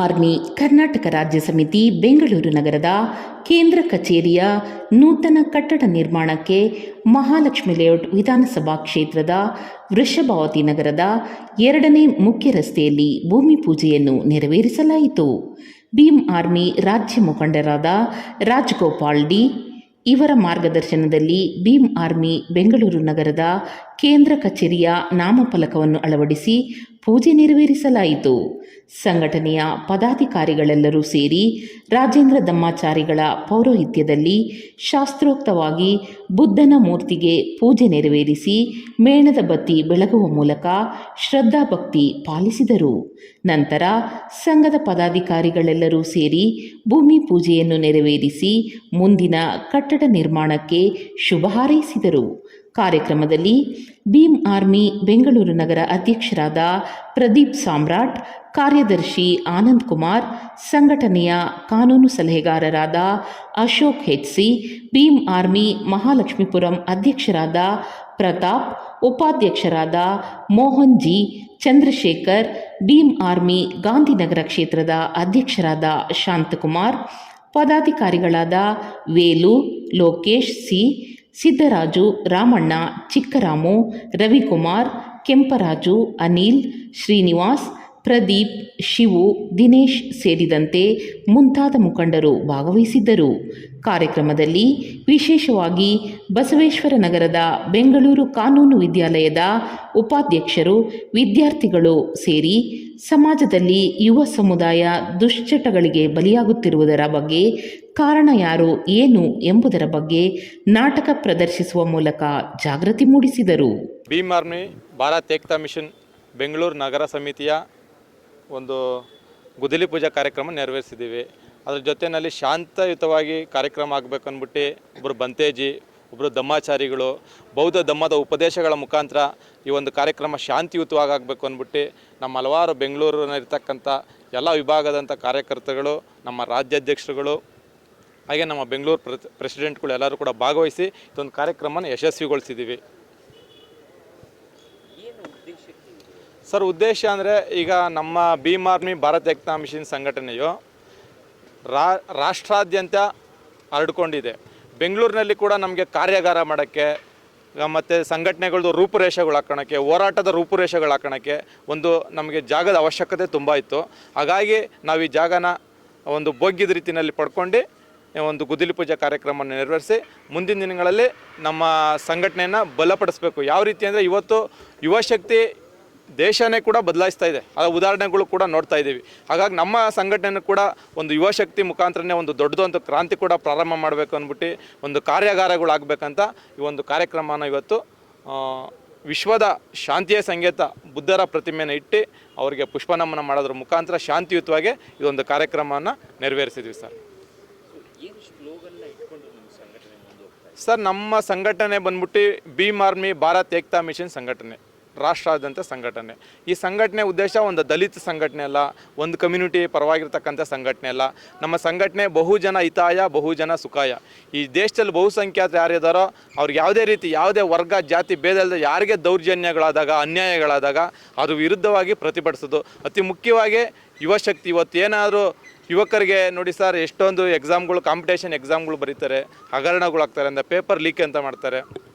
Army Karnataka ರಾಜ್ಯ ಸಮಿತಿ ಬೆಂಗಳೂರು ನಗರದ ಕೇಂದ್ರ ಕಚೇರಿಯ ನೂತನ ಕಟ್ಟಡ ನಿರ್ಮಾಣಕ್ಕೆ ಮಹಾಲಕ್ಷ್ಮಿ ಲೇಔಟ್ ವಿಧಾನಸಭಾ ಕ್ಷೇತ್ರದ ವೃಷಭಾವತಿ ನಗರದ 2ನೇ ಮುಖ್ಯ ರಸ್ತೆಯಲ್ಲಿ ಭೂಮಿ ಪೂಜೆಯನ್ನು ನೆರವೇರಿಸಲಾಯಿತು. ಭೀಮ್ ಆರ್ಮಿ ರಾಜ್ಯ ಮುಖಂಡರಾದ ರಾಜಗೋಪಾಲ್ ಡಿ ಇವರ ಮಾರ್ಗದರ್ಶನದಲ್ಲಿ ಭೀಮ್ ಆರ್ಮಿ ಬೆಂಗಳೂರು ನಗರದ ಕೇಂದ್ರ ಕಚೇರಿಯ ನಾಮಫಲಕವನ್ನು ಅಳವಡಿಸಿ ಪೂಜೆ ನೆರವೇರಿಸಲಾಯಿತು. ಸಂಘಟನೆಯ ಪದಾಧಿಕಾರಿಗಳೆಲ್ಲರೂ ಸೇರಿ ರಾಜೇಂದ್ರ ದಮ್ಮಾಚಾರಿಗಳ ಪೌರೋಹಿತ್ಯದಲ್ಲಿ ಶಾಸ್ತ್ರೋಕ್ತವಾಗಿ ಬುದ್ಧನ ಮೂರ್ತಿಗೆ ಪೂಜೆ ನೆರವೇರಿಸಿ ಮೇಣದ ಬತ್ತಿ ಬೆಳಗುವ ಮೂಲಕ ಶ್ರದ್ಧಾಭಕ್ತಿ ಪಾಲಿಸಿದರು. ನಂತರ ಸಂಘದ ಪದಾಧಿಕಾರಿಗಳೆಲ್ಲರೂ ಸೇರಿ ಭೂಮಿ ಪೂಜೆಯನ್ನು ನೆರವೇರಿಸಿ ಮುಂದಿನ ಕಟ್ಟಡ ನಿರ್ಮಾಣಕ್ಕೆ ಶುಭ ಹಾರೈಸಿದರು. ಕಾರ್ಯಕ್ರಮದಲ್ಲಿ ಭೀಮ್ ಆರ್ಮಿ ಬೆಂಗಳೂರು ನಗರ ಅಧ್ಯಕ್ಷರಾದ ಪ್ರದೀಪ್ ಸಾಮ್ರಾಟ್, ಕಾರ್ಯದರ್ಶಿ ಆನಂದ್ ಕುಮಾರ್, ಸಂಘಟನೆಯ ಕಾನೂನು ಸಲಹೆಗಾರರಾದ ಅಶೋಕ್ ಹೆಚ್ಸಿ, ಭೀಮ್ ಆರ್ಮಿ ಮಹಾಲಕ್ಷ್ಮೀಪುರಂ ಅಧ್ಯಕ್ಷರಾದ ಪ್ರತಾಪ್, ಉಪಾಧ್ಯಕ್ಷರಾದ ಮೋಹನ್ ಜಿ, ಚಂದ್ರಶೇಖರ್, ಭೀಮ್ ಆರ್ಮಿ ಗಾಂಧಿನಗರ ಕ್ಷೇತ್ರದ ಅಧ್ಯಕ್ಷರಾದ ಶಾಂತಕುಮಾರ್, ಪದಾಧಿಕಾರಿಗಳಾದ ವೇಲು, ಲೋಕೇಶ್ ಸಿ, ಸಿದ್ದರಾಜು, ರಾಮಣ್ಣ, ಚಿಕ್ಕರಾಮು, ರವಿಕುಮಾರ್, ಕೆಂಪರಾಜು, ಅನಿಲ್, ಶ್ರೀನಿವಾಸ್, ಪ್ರದೀಪ್, ಶಿವು, ದಿನೇಶ್ ಸೇರಿದಂತೆ ಮುಂತಾದ ಮುಖಂಡರು ಭಾಗವಹಿಸಿದ್ದರು. ಕಾರ್ಯಕ್ರಮದಲ್ಲಿ ವಿಶೇಷವಾಗಿ ಬಸವೇಶ್ವರ ನಗರದ ಬೆಂಗಳೂರು ಕಾನೂನು ವಿದ್ಯಾಲಯದ ಉಪಾಧ್ಯಕ್ಷರು, ವಿದ್ಯಾರ್ಥಿಗಳು ಸೇರಿ ಸಮಾಜದಲ್ಲಿ ಯುವ ಸಮುದಾಯ ದುಶ್ಚಟಗಳಿಗೆ ಬಲಿಯಾಗುತ್ತಿರುವುದರ ಬಗ್ಗೆ ಕಾರಣ ಯಾರು, ಏನು ಎಂಬುದರ ಬಗ್ಗೆ ನಾಟಕ ಪ್ರದರ್ಶಿಸುವ ಮೂಲಕ ಜಾಗೃತಿ ಮೂಡಿಸಿದರು. ಭೀಮ್ ಆರ್ಮಿ ಭಾರತ್ ಏಕ್ತಾ ಮಿಷನ್ ಬೆಂಗಳೂರು ನಗರ ಸಮಿತಿಯ ಒಂದು ಗುದ್ದಲಿ ಪೂಜಾ ಕಾರ್ಯಕ್ರಮ ನೆರವೇರಿಸಿದ್ದೀವಿ. ಅದ್ರ ಜೊತೆಯಲ್ಲಿ ಶಾಂತಯುತವಾಗಿ ಕಾರ್ಯಕ್ರಮ ಆಗಬೇಕು ಅಂದ್ಬಿಟ್ಟು ಒಬ್ಬರು ಬಂತೇಜಿ, ಒಬ್ಬರು ದಮ್ಮಾಚಾರಿಗಳು ಬೌದ್ಧ ಧಮ್ಮದ ಉಪದೇಶಗಳ ಮುಖಾಂತರ ಈ ಒಂದು ಕಾರ್ಯಕ್ರಮ ಶಾಂತಿಯುತವಾಗಿ ಆಗಬೇಕು ಅಂದ್ಬಿಟ್ಟು ನಮ್ಮ ಹಲವಾರು ಬೆಂಗಳೂರಿನಲ್ಲಿರ್ತಕ್ಕಂಥ ಎಲ್ಲ ವಿಭಾಗದಂಥ ಕಾರ್ಯಕರ್ತರುಗಳು, ನಮ್ಮ ರಾಜ್ಯಾಧ್ಯಕ್ಷರುಗಳು, ಹಾಗೆ ನಮ್ಮ ಬೆಂಗಳೂರು ಪ್ರೆಸಿಡೆಂಟ್ಗಳು ಎಲ್ಲರೂ ಕೂಡ ಭಾಗವಹಿಸಿ ಇದೊಂದು ಕಾರ್ಯಕ್ರಮನ ಯಶಸ್ವಿಗೊಳಿಸಿದ್ದೀವಿ. ಸರ್, ಉದ್ದೇಶ ಅಂದರೆ ಈಗ ನಮ್ಮ ಭೀಮ್ ಆರ್ಮಿ ಭಾರತ್ ಏಕ್ತಾ ಮಿಷನ್ ಸಂಘಟನೆಯು ರಾಷ್ಟ್ರಾದ್ಯಂತ ಹರಡ್ಕೊಂಡಿದೆ. ಬೆಂಗಳೂರಿನಲ್ಲಿ ಕೂಡ ನಮಗೆ ಕಾರ್ಯಾಗಾರ ಮಾಡೋಕ್ಕೆ ಮತ್ತು ಸಂಘಟನೆಗಳದ್ದು ರೂಪುರೇಷೆಗಳು ಹಾಕೋಣಕ್ಕೆ, ಹೋರಾಟದ ರೂಪುರೇಷೆಗಳು ಹಾಕೋಣಕ್ಕೆ ಒಂದು ನಮಗೆ ಜಾಗದ ಅವಶ್ಯಕತೆ ತುಂಬ ಇತ್ತು. ಹಾಗಾಗಿ ನಾವು ಈ ಜಾಗನ ಒಂದು ಭೋಗ್ಯದ ರೀತಿಯಲ್ಲಿ ಪಡ್ಕೊಂಡು ಒಂದು ಗುದ್ದಲಿ ಪೂಜೆ ಕಾರ್ಯಕ್ರಮವನ್ನು ನೆರವೇರಿಸಿ ಮುಂದಿನ ದಿನಗಳಲ್ಲಿ ನಮ್ಮ ಸಂಘಟನೆಯನ್ನು ಬಲಪಡಿಸಬೇಕು. ಯಾವ ರೀತಿ ಅಂದರೆ ಇವತ್ತು ಯುವಶಕ್ತಿ ದೇಶನೇ ಕೂಡ ಬದಲಾಯಿಸ್ತಾ ಇದೆ, ಆ ಉದಾಹರಣೆಗಳು ಕೂಡ ನೋಡ್ತಾ ಇದ್ದೀವಿ. ಹಾಗಾಗಿ ನಮ್ಮ ಸಂಘಟನೆ ಕೂಡ ಒಂದು ಯುವಶಕ್ತಿ ಮುಖಾಂತರನೇ ಒಂದು ದೊಡ್ಡದೊಂದು ಕ್ರಾಂತಿ ಕೂಡ ಪ್ರಾರಂಭ ಮಾಡಬೇಕು ಅಂದ್ಬಿಟ್ಟು ಒಂದು ಕಾರ್ಯಾಗಾರಗಳಾಗಬೇಕಂತ ಈ ಒಂದು ಕಾರ್ಯಕ್ರಮನ ಇವತ್ತು ವಿಶ್ವದ ಶಾಂತಿಯ ಸಂಕೇತ ಬುದ್ಧರ ಪ್ರತಿಮೆಯನ್ನು ಇಟ್ಟು ಅವರಿಗೆ ಪುಷ್ಪನಮನ ಮಾಡೋದ್ರ ಮುಖಾಂತರ ಶಾಂತಿಯುತವಾಗಿ ಇದೊಂದು ಕಾರ್ಯಕ್ರಮವನ್ನು ನೆರವೇರಿಸಿದ್ವಿ. ಸರ್, ನಮ್ಮ ಸಂಘಟನೆ ಬಂದ್ಬಿಟ್ಟು ಭೀಮ್ ಆರ್ಮಿ ಭಾರತ್ ಏಕ್ತಾ ಮಿಷನ್ ಸಂಘಟನೆ, ರಾಷ್ಟ್ರಾದ್ಯಂತ ಸಂಘಟನೆ. ಈ ಸಂಘಟನೆ ಉದ್ದೇಶ ಒಂದು ದಲಿತ ಸಂಘಟನೆ ಅಲ್ಲ, ಒಂದು ಕಮ್ಯುನಿಟಿ ಪರವಾಗಿರ್ತಕ್ಕಂಥ ಸಂಘಟನೆ ಅಲ್ಲ. ನಮ್ಮ ಸಂಘಟನೆ ಬಹುಜನ ಹಿತಾಯ, ಬಹುಜನ ಸುಖಾಯ. ಈ ದೇಶದಲ್ಲಿ ಬಹುಸಂಖ್ಯಾತರು ಯಾರಿದ್ದಾರೋ ಅವ್ರಿಗೆ ಯಾವುದೇ ರೀತಿ ಯಾವುದೇ ವರ್ಗ ಜಾತಿ ಭೇದ ಇಲ್ಲದೆ ಯಾರಿಗೆ ದೌರ್ಜನ್ಯಗಳಾದಾಗ, ಅನ್ಯಾಯಗಳಾದಾಗ ಅದ್ರ ವಿರುದ್ಧವಾಗಿ ಪ್ರತಿಭಟಿಸೋದು. ಅತಿ ಮುಖ್ಯವಾಗಿ ಯುವಶಕ್ತಿ. ಇವತ್ತು ಏನಾದರೂ ಯುವಕರಿಗೆ ನೋಡಿ ಸರ್, ಎಷ್ಟೊಂದು ಎಕ್ಸಾಮ್ಗಳು, ಕಾಂಪಿಟೇಷನ್ ಎಕ್ಸಾಮ್ಗಳು ಬರೀತಾರೆ, ಹಗರಣಗಳಾಗ್ತಾರೆ ಅಂತ ಪೇಪರ್ ಲೀಕ್ ಅಂತ ಮಾಡ್ತಾರೆ.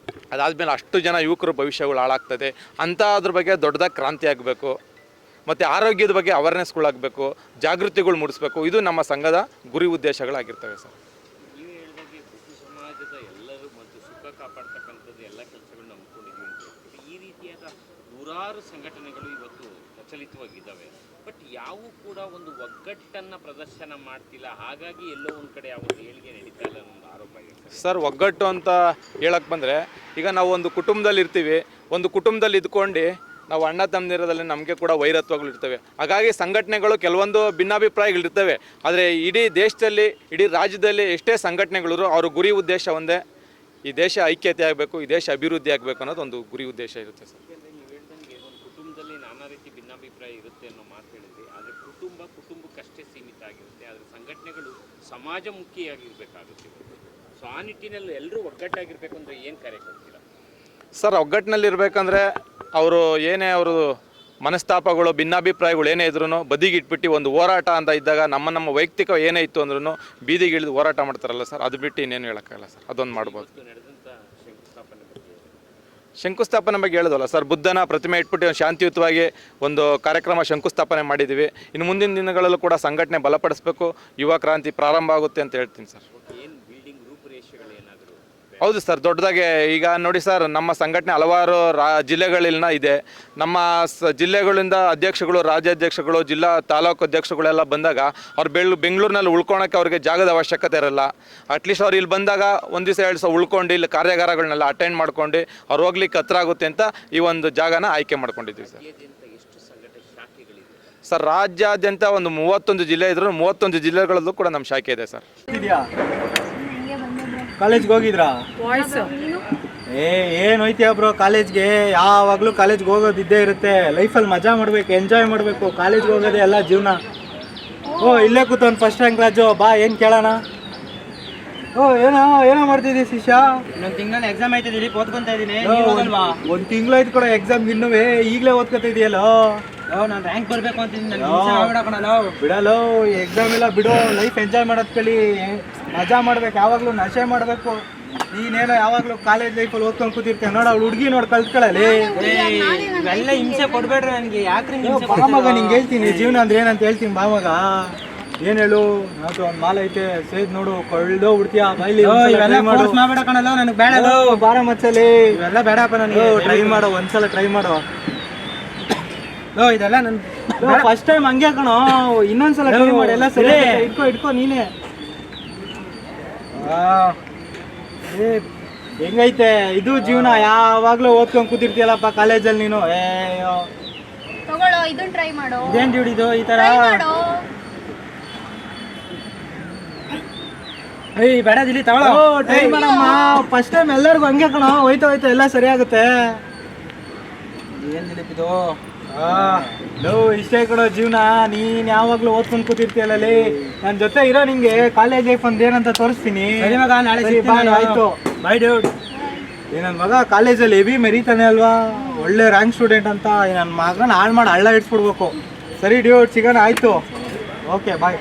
ಅದಾದಮೇಲೆ ಅಷ್ಟು ಜನ ಯುವಕರು ಭವಿಷ್ಯಗಳು ಹಾಳಾಗ್ತದೆ ಅಂತ ಅದ್ರ ಬಗ್ಗೆ ದೊಡ್ಡದಾಗಿ ಕ್ರಾಂತಿ ಆಗಬೇಕು. ಮತ್ತು ಆರೋಗ್ಯದ ಬಗ್ಗೆ ಅವೇರ್ನೆಸ್ಗಳಾಗಬೇಕು, ಜಾಗೃತಿಗಳು ಮೂಡಿಸ್ಬೇಕು. ಇದು ನಮ್ಮ ಸಂಘದ ಗುರಿ ಉದ್ದೇಶಗಳಾಗಿರ್ತವೆ ಸರ್. ನೀವು ಹೇಳಿದಾಗೆ ಸಮಾಜದ ಎಲ್ಲರೂ ಮತ್ತು ಸುಖ ಕಾಪಾಡ್ತಕ್ಕಂಥದ್ದು ಎಲ್ಲ ಕೆಲಸಗಳನ್ನ ನಂಬ್ಕೊಂಡಿದ್ದೀವಿ ಅಂತ ಈ ರೀತಿಯಾದ ನೂರಾರು ಸಂಘಟನೆಗಳು ಇವತ್ತು ಪ್ರಚಲಿತವಾಗಿದ್ದಾವೆ. ಬಟ್ ಯಾವೂ ಕೂಡ ಒಂದು ಒಗ್ಗಟ್ಟನ್ನು ಪ್ರದರ್ಶನ ಮಾಡ್ತಿಲ್ಲ. ಹಾಗಾಗಿ ಎಲ್ಲೋ ಒಂದು ಕಡೆ ಯಾವ ಏಳಿಗೆ ನಡೀತಾ ಇಲ್ಲ ಅನ್ನೋ ಆರೋಪ ಇದೆ ಸರ್. ಒಗ್ಗಟ್ಟು ಅಂತ ಹೇಳಕ್ಕೆ ಬಂದರೆ ಈಗ ನಾವು ಒಂದು ಕುಟುಂಬದಲ್ಲಿ ಇರ್ತೀವಿ, ಒಂದು ಕುಟುಂಬದಲ್ಲಿ ಇದ್ಕೊಂಡು ನಾವು ಅಣ್ಣ ತಮ್ಮದಿರದಲ್ಲಿ ನಮಗೆ ಕೂಡ ವೈರತ್ವಗಳು ಇರ್ತವೆ. ಹಾಗಾಗಿ ಸಂಘಟನೆಗಳು ಕೆಲವೊಂದು ಭಿನ್ನಾಭಿಪ್ರಾಯಗಳಿರ್ತವೆ. ಆದರೆ ಇಡೀ ದೇಶದಲ್ಲಿ, ಇಡೀ ರಾಜ್ಯದಲ್ಲಿ ಎಷ್ಟೇ ಸಂಘಟನೆಗಳು ಅವ್ರ ಗುರಿ ಉದ್ದೇಶ ಒಂದೇ, ಈ ದೇಶ ಐಕ್ಯತೆ ಆಗಬೇಕು, ಈ ದೇಶ ಅಭಿವೃದ್ಧಿ ಆಗಬೇಕು ಅನ್ನೋದು ಒಂದು ಗುರಿ ಉದ್ದೇಶ ಇರುತ್ತೆ ಸರ್. ನೀವು ಹೇಳ್ದಂಗೆ ಒಂದು ಕುಟುಂಬದಲ್ಲಿ ನಾನಾ ರೀತಿ ಭಿನ್ನಾಭಿಪ್ರಾಯ ಇರುತ್ತೆ ಅನ್ನೋ ಮಾತು ಹೇಳಿದ್ರಿ. ಆದರೆ ಕುಟುಂಬಕ್ಕಷ್ಟೇ ಸೀಮಿತ ಆಗಿರುತ್ತೆ. ಆದರೆ ಸಂಘಟನೆಗಳು ಸಮಾಜಮುಖಿಯಾಗಿರಬೇಕಾಗುತ್ತೆ. ಸೊ ಆ ನಿಟ್ಟಿನಲ್ಲಿ ಎಲ್ಲರೂ ಒಗ್ಗಟ್ಟಾಗಿರ್ಬೇಕು ಅಂದರೆ ಏನು ಕಾರ್ಯ ಕೊಡ್ತೀರಾ ಸರ್? ಒಗ್ಗಟ್ಟಿನಲ್ಲಿ ಇರಬೇಕಂದ್ರೆ ಅವರು ಏನೇ ಅವರು ಮನಸ್ತಾಪಗಳು ಭಿನ್ನಾಭಿಪ್ರಾಯಗಳು ಏನೇ ಇದ್ರೂ ಬದಿಗಿಟ್ಬಿಟ್ಟು ಒಂದು ಹೋರಾಟ ಅಂತ ಇದ್ದಾಗ ನಮ್ಮ ವೈಯಕ್ತಿಕ ಏನೇ ಇತ್ತು ಅಂದ್ರೂ ಬೀದಿಗೆ ಇಳಿದು ಹೋರಾಟ ಮಾಡ್ತಾರಲ್ಲ ಸರ್, ಅದು ಬಿಟ್ಟು ಇನ್ನೇನು ಹೇಳೋಕ್ಕಾಗಲ್ಲ ಸರ್. ಅದೊಂದು ಮಾಡ್ಬೋದು. ನಡೆದಂಥ ಶಂಕುಸ್ಥಾಪನೆ ಬಗ್ಗೆ ಶಂಕುಸ್ಥಾಪನೆ ಬಗ್ಗೆ ಹೇಳಿದ್ವಲ್ಲ ಸರ್, ಬುದ್ಧನ ಪ್ರತಿಮೆ ಇಟ್ಬಿಟ್ಟು ಶಾಂತಿಯುತವಾಗಿ ಒಂದು ಕಾರ್ಯಕ್ರಮ ಶಂಕುಸ್ಥಾಪನೆ ಮಾಡಿದ್ದೀವಿ. ಇನ್ನು ಮುಂದಿನ ದಿನಗಳಲ್ಲೂ ಕೂಡ ಸಂಘಟನೆ ಬಲಪಡಿಸಬೇಕು, ಯುವ ಕ್ರಾಂತಿ ಪ್ರಾರಂಭ ಆಗುತ್ತೆ ಅಂತ ಹೇಳ್ತೀನಿ ಸರ್. ಏನು ಬಿಲ್ಡಿಂಗ್ ರೂಪುರೇಷೆಗಳೇನಾದರೂ ಹೌದು ಸರ್, ದೊಡ್ಡದಾಗೆ ಈಗ ನೋಡಿ ಸರ್, ನಮ್ಮ ಸಂಘಟನೆ ಹಲವಾರು ಜಿಲ್ಲೆಗಳಿಂದ ಇದೆ. ನಮ್ಮ ಜಿಲ್ಲೆಗಳಿಂದ ಅಧ್ಯಕ್ಷಗಳು, ರಾಜ್ಯಾಧ್ಯಕ್ಷಗಳು, ಜಿಲ್ಲಾ ತಾಲೂಕು ಅಧ್ಯಕ್ಷಗಳೆಲ್ಲ ಬಂದಾಗ ಅವ್ರು ಬೆಂಗಳೂರಿನಲ್ಲಿ ಉಳ್ಕೊಳಕ್ಕೆ ಅವ್ರಿಗೆ ಜಾಗದ ಅವಶ್ಯಕತೆ ಇರಲ್ಲ. ಅಟ್ಲೀಸ್ಟ್ ಅವ್ರು ಇಲ್ಲಿ ಬಂದಾಗ ಒಂದು ದಿವಸ 2 ದಿವಸ ಉಳ್ಕೊಂಡು ಇಲ್ಲಿ ಕಾರ್ಯಾಗಾರಗಳನ್ನೆಲ್ಲ ಅಟೆಂಡ್ ಮಾಡ್ಕೊಂಡು ಅವ್ರು ಹೋಗ್ಲಿಕ್ಕೆ ಹತ್ರ ಆಗುತ್ತೆ ಅಂತ ಈ ಒಂದು ಜಾಗನ ಆಯ್ಕೆ ಮಾಡ್ಕೊಂಡಿದ್ದೀವಿ ಸರ್. ಎಷ್ಟು ಸಂಘಟನೆ ಶಾಖೆಗಳಿವೆ ಸರ್, ರಾಜ್ಯಾದ್ಯಂತ ಒಂದು 31 ಜಿಲ್ಲೆ ಇದ್ರು 31 ಜಿಲ್ಲೆಗಳಲ್ಲೂ ಕೂಡ ನಮ್ಮ ಶಾಖೆ ಇದೆ ಸರ್. ಕಾಲೇಜ್ಗೆ ಹೋಗಿದ್ರಾ? ಏನು ಹೋಯ್ತೀಯ ಬ್ರೋ ಕಾಲೇಜ್ಗೆ? ಯಾವಾಗಲೂ ಕಾಲೇಜ್ಗೆ ಹೋಗೋದಿದ್ದೇ ಇರುತ್ತೆ. ಲೈಫಲ್ಲಿ ಮಜಾ ಮಾಡಬೇಕು, ಎಂಜಾಯ್ ಮಾಡಬೇಕು. ಕಾಲೇಜ್ಗೆ ಹೋಗೋದೇ ಎಲ್ಲ ಜೀವನ. ಇಲ್ಲೇ ಕೂತವ್ನು ಫಸ್ಟ್ ರ್ಯಾಂಕ್ ರಾಜು, ಬಾ ಏನು ಕೇಳೋಣ. ಏನೋ ಮಾಡ್ತಿದ್ದೀವಿ ಶಿಷ್ಯ? ಇನ್ನೊಂದು ತಿಂಗಳು ಎಕ್ಸಾಮ್ ಆಯ್ತಿದ್ದೀರಿ, ಓದ್ಕೊಂತ ಇದ್ದೀನಿ. ಒಂದು ತಿಂಗಳಾಯ್ತು ಕೂಡ ಎಕ್ಸಾಮ್, ಇನ್ನೂ ಈಗಲೇ ಓದ್ಕೊತಾ ಇದೆಯಲ್ಲೋ. ನಾನು ರ್ಯಾಂಕ್ ಬರಬೇಕು ಅಂತಿದ್ದೀನಿ. ಬಿಡಲು ಎಕ್ಸಾಮ್ ಎಲ್ಲ ಬಿಡು, ಲೈಫ್ ಎಂಜಾಯ್ ಮಾಡೋದ್ ಕಲಿ, ಮಜಾ ಮಾಡ್ಬೇಕು. ಯಾವಾಗಲೂ ನಶೆ ಮಾಡಬೇಕು. ನೀನೇನೋ ಯಾವಾಗಲೂ ಕಾಲೇಜ್ ಲೈಫಲ್ಲಿ ಓದ್ಕೊಂಡು ಕೂತಿರ್ತೀಯ ನೋಡ, ಅವ್ಳು ಹುಡುಗಿ ನೋಡಿ ಕಲ್ತ್ಕೊಳ್ಳಲಿ. ಇವೆಲ್ಲ ಹಿಂಸೆ ಕೊಡ್ಬೇಡ್ರಿ ನನಗೆ, ಯಾಕ್ರಿ ಬಾಮಗ ನಿಂಗೆ ಹೇಳ್ತೀನಿ ಜೀವನ ಅಂದ್ರೆ ಏನಂತ ಹೇಳ್ತೀನಿ ಬಾಮಗ. ಏನ್ ಹೇಳು, ಅದು ಒಂದು ಮಾಲ್ ಐತೆ ಸೇದ್ ನೋಡು, ಕೊಳ್ಳೋ ಬಿಡ್ತೀಯ ಬೈಲಿ. ಮಾಡ್ಬೇಡ ಕಣಲ್ಲ, ನನಗೆ ಬೇಡ ಬಾರ ಮಚ್ಚಲಿ, ಇವೆಲ್ಲ ಬೇಡಪ್ಪ ನನಗೆ. ಟ್ರೈ ಮಾಡೋ, ಒಂದ್ಸಲ ಟ್ರೈ ಮಾಡೋ. ಇದೆಲ್ಲ ನನ್ ಫಸ್ಟ್ ಟೈಮ್ ಹಂಗೆ ಕಣೋ, ಇನ್ನೊಂದ್ಸಲ ಟ್ರೈ ಮಾಡಿ. ಎಲ್ಲ ಸರಿ ಇಟ್ಕೋ ನೀನೇ. ಹೆಂಗೈತೆ ಇದು ಜೀವನ? ಯಾವಾಗ್ಲೂ ಓದ್ಕೊಂಡ್ ಕೂತಿರ್ತೀಯಲ್ಲಪ್ಪ ಕಾಲೇಜಲ್ಲಿ ನೀನು. ತಗೊಳ್ಳೋ, ಇದನ್ನ ಟ್ರೈ ಮಾಡು. ಇದೇನ್ ಡ್ಯೂಟಿದು ಈ ತರ? ಬೇಡದಿಲ್ಲಿ ತಗೊಳ್ಳೋ, ಟ್ರೈ ಮಾಡಮ್ಮ. ಫಸ್ಟ್ ಟೈಮ್ ಎಲ್ಲರಿಗೂ ಹಂಗೆ ಕಣೋ, ಹೋಯ್ತಾ ಹೋಯ್ತಾ ಎಲ್ಲ ಸರಿ ಆಗುತ್ತೆ. ಏನ್ ದಿಲೀಪಿದು? ಇಷ್ಟೇ ಕಣೋ ಜೀವನ. ನೀನ್ ಯಾವಾಗ್ಲೂ ಓದ್ಕೊಂಡ್ ಕೂತಿರ್ತೀಯಲ್ಲೇ, ನನ್ ಜೊತೆ ಇರೋ ನಿಂಗೆ ಕಾಲೇಜ್ ಲೈಫ್ ಒಂದ್ ಏನಂತ ತೋರಿಸ್ತೀನಿ. ಸರಿ ಮಗ, ನಾಳೆ ಬಾಯ್. ಆಯ್ತು, ಬಾಯ್ ಡ್ಯೂಡ್. ನನ್ನ ಮಗ ಕಾಲೇಜಲ್ಲಿ ಹೆವಿ ಮೆರೀತಾನೆ ಅಲ್ವಾ, ಒಳ್ಳೆ ರ್ಯಾಂಕ್ ಸ್ಟೂಡೆಂಟ್ ಅಂತ. ನನ್ನ ಮಗನ ಹಾಳು ಮಾಡಿ ಹಳ್ಳ ಇಡ್ಸ್ಬಿಡ್ಬೇಕು. ಸರಿ ಡ್ಯೂಡ್, ಸಿಗೋಣ. ಆಯ್ತು, ಓಕೆ ಬಾಯ್.